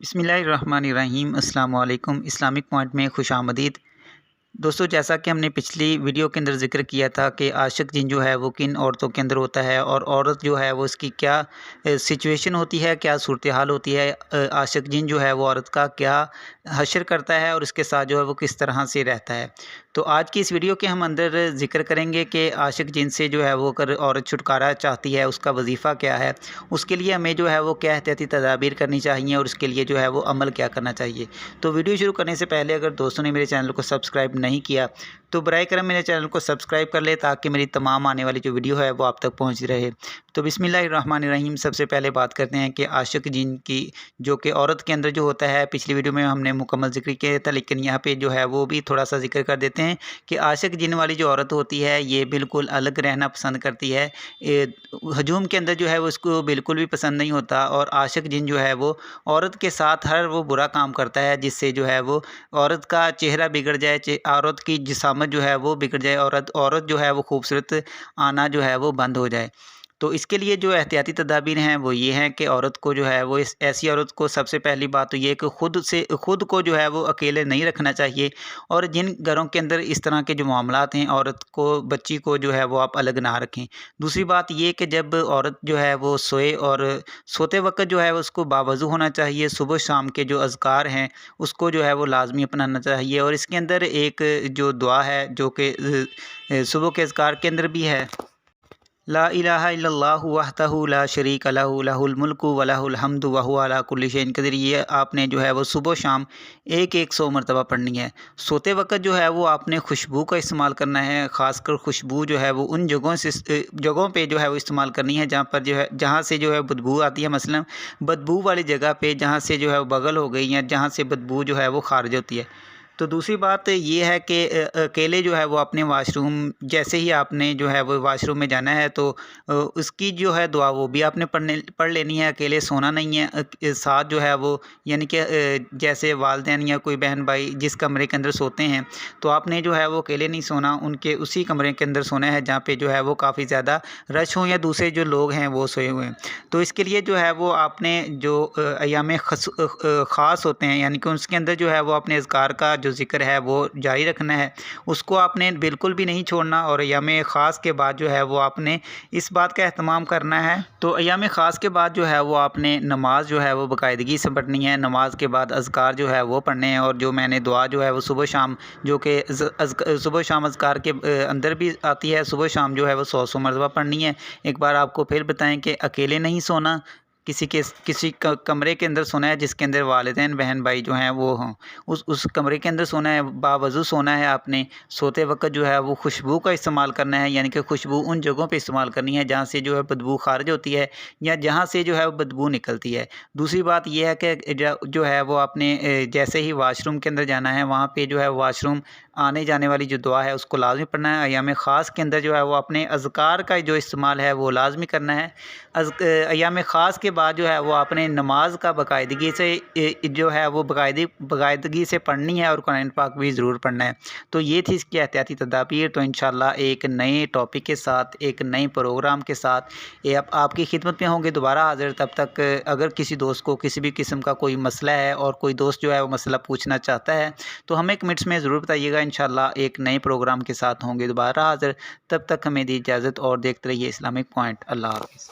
बिस्मिल्लाहिर्रहमानिर्रहीम अस्सलाम वालेकुम। इस्लामिक पॉइंट में खुशामदीद। दोस्तों, जैसा कि हमने पिछली वीडियो के अंदर ज़िक्र किया था कि आशिक जिन जो है वो किन औरतों के अंदर होता है और औरत जो है वो इसकी क्या सिचुएशन होती है, क्या सूरत हाल होती है। आशिक जिन जो है वो औरत का क्या हशर करता है और इसके साथ जो है वो किस तरह से रहता है। तो आज की इस वीडियो के हम अंदर ज़िक्र करेंगे कि आशिक जिन से जो है वो अगर औरत छुटकारा चाहती है उसका वजीफ़ा क्या है, उसके लिए हमें जो है वो क्या एहतियाती तदाबीर करनी चाहिए और उसके लिए जो है वो अमल क्या करना चाहिए। तो वीडियो शुरू करने से पहले अगर दोस्तों ने मेरे चैनल को सब्सक्राइब नहीं किया तो बराए करम मेरे चैनल को सब्सक्राइब कर ले ताकि मेरी तमाम आने वाली जो वीडियो है वो आप तक पहुंच रहे। तो बिस्मिल्लाहिर्रहमानिर्रहीम। सबसे पहले बात करते हैं कि आशिक जिन की जो कि औरत के अंदर जो होता है, पिछली वीडियो में हमने मुकम्मल जिक्र किया था लेकिन यहाँ पे जो है वो भी थोड़ा सा जिक्र कर देते हैं कि आशिक जिन वाली जो औरत होती है ये बिल्कुल अलग रहना पसंद करती है। हजूम के अंदर जो है वो उसको बिल्कुल भी पसंद नहीं होता और आशिक जिन जो है वो औरत के साथ हर वो बुरा काम करता है जिससे जो है वो औरत का चेहरा बिगड़ जाए, औरत की जिसामत जो है वो बिगड़ जाए, औरत जो है वो खूबसूरत आना जो है वो बंद हो जाए। तो इसके लिए जो एहतियाती तदाबीर हैं वो ये हैं कि औरत को जो है वो ऐसी औरत को सबसे पहली बात तो ये है कि खुद को जो है वो अकेले नहीं रखना चाहिए। और जिन घरों के अंदर इस तरह के जो मामलात हैं, औरत को, बच्ची को जो है वो आप अलग ना रखें। दूसरी बात ये कि जब औरत जो है वो सोए और सोते वक्त जो है उसको बावज़ू होना चाहिए। सुबह शाम के जो अज़कार हैं उसको जो है वो लाज़मी अपनाना चाहिए। और इसके अंदर एक जो दुआ है जो कि सुबह के अज़कार के अंदर भी है, ला इलाहा इल्लल्लाहु वहदहु ला शरीका लहु लहुल मुल्कु व लहुल हम्दु व हुवा अला कुल्लि शैइन क़दीर। ये आपने जो है वो सुबह शाम एक 100 मरतबा पढ़नी है। सोते वक्त जो है वो आपने खुशबू का इस्तेमाल करना है। ख़ासकर खुशबू जो है वो उन जगहों पे जो है वो इस्तेमाल करनी है जहाँ पर जो है, जहाँ से जो है बदबू आती है। मसलन बदबू वाली जगह पे जहाँ से जो है वो बगल हो गई या जहाँ से बदबू जो है वो खारिज होती है। तो दूसरी बात ये है कि अकेले जो है वो अपने वाशरूम, जैसे ही आपने जो है वो वाशरूम में जाना है तो उसकी जो है दुआ वो भी आपने पढ़ लेनी है। अकेले सोना नहीं है। साथ जो है वो यानी कि जैसे वालिदैन या कोई बहन भाई जिस कमरे के अंदर सोते हैं तो आपने जो है वो अकेले नहीं सोना, उनके उसी कमरे के अंदर सोना है जहाँ पे जो है वो काफ़ी ज़्यादा रश हो या दूसरे जो लोग हैं वो सोए हुए हैं। तो इसके लिए जो है वो आपने जो अयाम ख़ास होते हैं यानी कि उसके अंदर जो है वो अपने अज़कार का जो ज़िक्र है वो जारी रखना है, उसको आपने बिल्कुल भी नहीं छोड़ना। और अयाम ख़ास के बाद जो है वो आपने इस बात का एहतमाम करना है। तो अयाम ख़ास के बाद जो है वो आपने नमाज़ जो है वो बाकायदगी से पढ़नी है। नमाज के बाद अज़कार जो है वो पढ़ने हैं। और जो मैंने दुआ जो है वो सुबह शाम जो कि सुबह शाम अज़कार के अंदर भी आती है, सुबह शाम जो है वो 100 मरतबा पढ़नी है। एक बार आपको फिर बताएं कि अकेले नहीं सोना, किसी कमरे के अंदर सोना है जिसके अंदर वालिदैन बहन भाई जो हैं वो हों, उस कमरे के अंदर सोना है। बावज़ू सोना है आपने। सोते वक्त जो है वो खुशबू का इस्तेमाल करना है, यानी कि खुशबू उन जगहों पे इस्तेमाल करनी है जहाँ से जो है बदबू खारिज होती है या जहाँ से जो है वो बदबू निकलती है। दूसरी बात यह है कि जो है वो आपने जैसे ही वाशरूम के अंदर जाना है वहाँ पे जो है वाशरूम आने जाने वाली जो दुआ है उसको लाजमी पढ़ना है। अयाम ख़ास के अंदर जो है वो अपने अज़कार का जो इस्तेमाल है वो लाजमी करना है। अयाम ख़ास के बाद जो है वो आपने नमाज का बाकायदगी से जो है वो बाकायदगी से पढ़नी है और कुरान पाक भी ज़रूर पढ़ना है। तो ये थी इसकी एहतियाती तदाबीर। तो इंशाल्लाह एक नए टॉपिक के साथ, एक नए प्रोग्राम के साथ ये आपकी खिदमत में होंगे दोबारा हाज़िर। तब तक अगर किसी दोस्त को किसी भी किस्म का कोई मसला है और कोई दोस्त जो है वो मसला पूछना चाहता है तो हमें कमेंट्स में ज़रूर बताइएगा। इंशाल्लाह एक नए प्रोग्राम के साथ होंगे दोबारा हाज़िर। तब तक हमें दी इजाज़त और देखते रहिए इस्लामिक पॉइंट। अल्लाह हाफ़िज़।